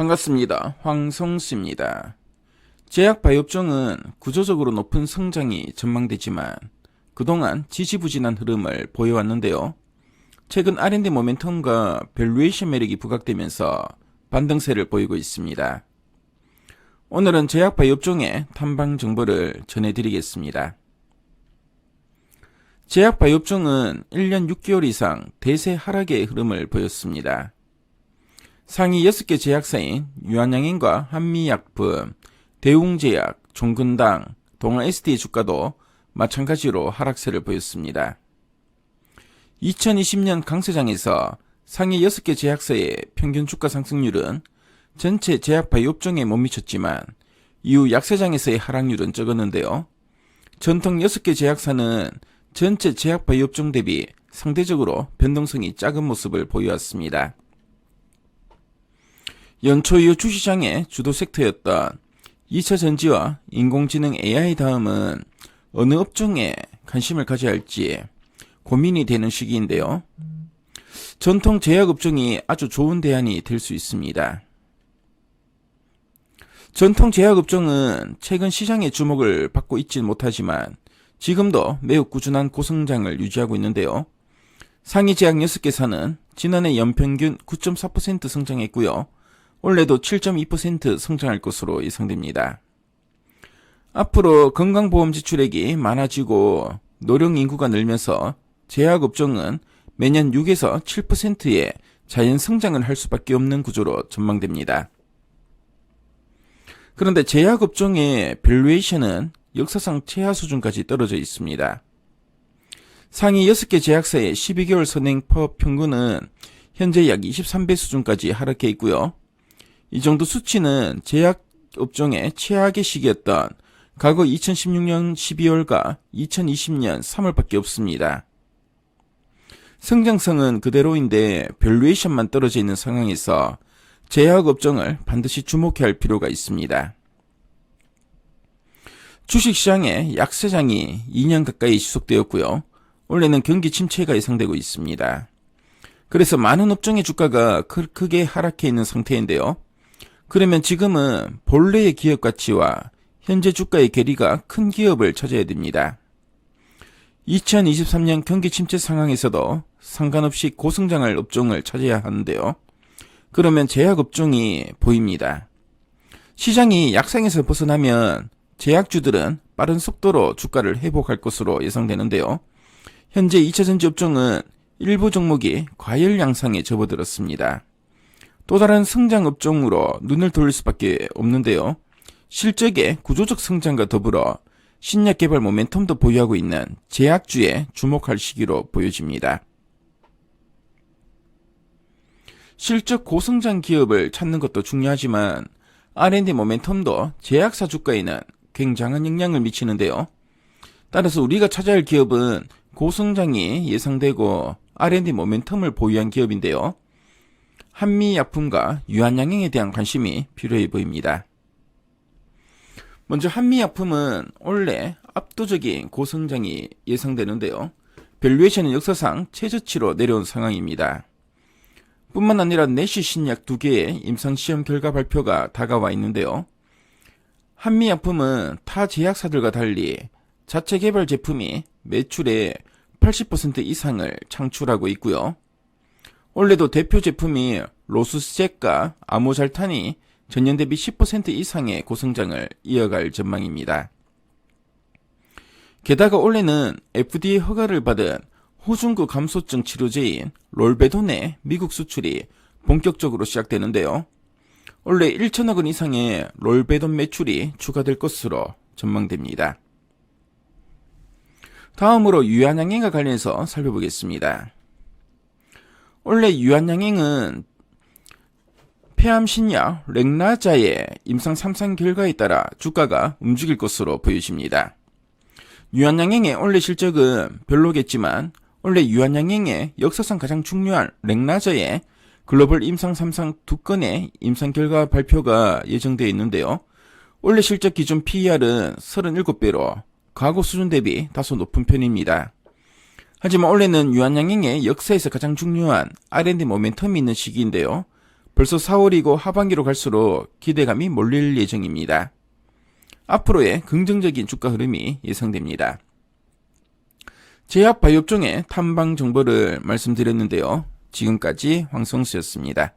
반갑습니다. 황성수입니다. 제약바이오업종은 구조적으로 높은 성장이 전망되지만 그동안 지지부진한 흐름을 보여왔는데요. 최근 R&D 모멘텀과 밸류에이션 매력이 부각되면서 반등세를 보이고 있습니다. 오늘은 제약바이오업종의 탐방 정보를 전해드리겠습니다. 제약바이오업종은 1년 6개월 이상 대세 하락의 흐름을 보였습니다. 상위 6개 제약사인 유한양행과 한미약품, 대웅제약, 종근당, 동아SD의 주가도 마찬가지로 하락세를 보였습니다. 2020년 강세장에서 상위 6개 제약사의 평균 주가 상승률은 전체 제약바이오업종에 못 미쳤지만 이후 약세장에서의 하락률은 적었는데요. 전통 6개 제약사는 전체 제약바이오업종 대비 상대적으로 변동성이 작은 모습을 보여왔습니다. 연초 이후 주시장의 주도 섹터였던 2차 전지와 인공지능 AI 다음은 어느 업종에 관심을 가져야 할지 고민이 되는 시기인데요. 전통 제약업종이 아주 좋은 대안이 될 수 있습니다. 전통 제약업종은 최근 시장의 주목을 받고 있진 못하지만 지금도 매우 꾸준한 고성장을 유지하고 있는데요. 상위 제약 6개사는 지난해 연평균 9.4% 성장했고요. 올해도 7.2% 성장할 것으로 예상됩니다. 앞으로 건강보험 지출액이 많아지고 노령 인구가 늘면서 제약업종은 매년 6에서 7%의 자연 성장을 할 수밖에 없는 구조로 전망됩니다. 그런데 제약업종의 밸류에이션은 역사상 최하 수준까지 떨어져 있습니다. 상위 6개 제약사의 12개월 선행퍼 평균은 현재 약 23배 수준까지 하락해 있고요. 이 정도 수치는 제약업종의 최악의 시기였던 과거 2016년 12월과 2020년 3월밖에 없습니다. 성장성은 그대로인데 밸류에이션만 떨어져 있는 상황에서 제약업종을 반드시 주목해야 할 필요가 있습니다. 주식시장의 약세장이 2년 가까이 지속되었고요. 올해는 경기 침체가 예상되고 있습니다. 그래서 많은 업종의 주가가 크게 하락해 있는 상태인데요. 그러면 지금은 본래의 기업 가치와 현재 주가의 괴리가 큰 기업을 찾아야 됩니다. 2023년 경기 침체 상황에서도 상관없이 고성장할 업종을 찾아야 하는데요. 그러면 제약업종이 보입니다. 시장이 약상에서 벗어나면 제약주들은 빠른 속도로 주가를 회복할 것으로 예상되는데요. 현재 2차 전지 업종은 일부 종목이 과열 양상에 접어들었습니다. 또 다른 성장 업종으로 눈을 돌릴 수밖에 없는데요. 실적의 구조적 성장과 더불어 신약 개발 모멘텀도 보유하고 있는 제약주에 주목할 시기로 보여집니다. 실적 고성장 기업을 찾는 것도 중요하지만 R&D 모멘텀도 제약사 주가에는 굉장한 영향을 미치는데요. 따라서 우리가 찾아야 할 기업은 고성장이 예상되고 R&D 모멘텀을 보유한 기업인데요. 한미약품과 유한양행에 대한 관심이 필요해 보입니다. 먼저 한미약품은 올해 압도적인 고성장이 예상되는데요. 밸류에이션은 역사상 최저치로 내려온 상황입니다. 뿐만 아니라 내시 신약 2개의 임상시험 결과 발표가 다가와 있는데요. 한미약품은 타 제약사들과 달리 자체 개발 제품이 매출의 80% 이상을 창출하고 있고요. 올해도 대표 제품이 로스스젝과 아모잘탄이 전년 대비 10% 이상의 고성장을 이어갈 전망입니다. 게다가 올해는 FDA 허가를 받은 호중구 감소증 치료제인 롤베돈의 미국 수출이 본격적으로 시작되는데요. 올해 1천억 원 이상의 롤베돈 매출이 추가될 것으로 전망됩니다. 다음으로 유한양행과 관련해서 살펴보겠습니다. 올해 유한양행은 폐암 신약 렉나자의 임상 3상 결과에 따라 주가가 움직일 것으로 보여집니다. 유한양행의 올해 실적은 별로겠지만 올해 유한양행의 역사상 가장 중요한 렉나자의 글로벌 임상 3상 2건의 임상 결과 발표가 예정되어 있는데요. 올해 실적 기준 PER은 37배로 과거 수준 대비 다소 높은 편입니다. 하지만 올해는 유한양행의 역사에서 가장 중요한 R&D 모멘텀이 있는 시기인데요. 벌써 4월이고 하반기로 갈수록 기대감이 몰릴 예정입니다. 앞으로의 긍정적인 주가 흐름이 예상됩니다. 제약 바이오업종의 탐방 정보를 말씀드렸는데요. 지금까지 황성수였습니다.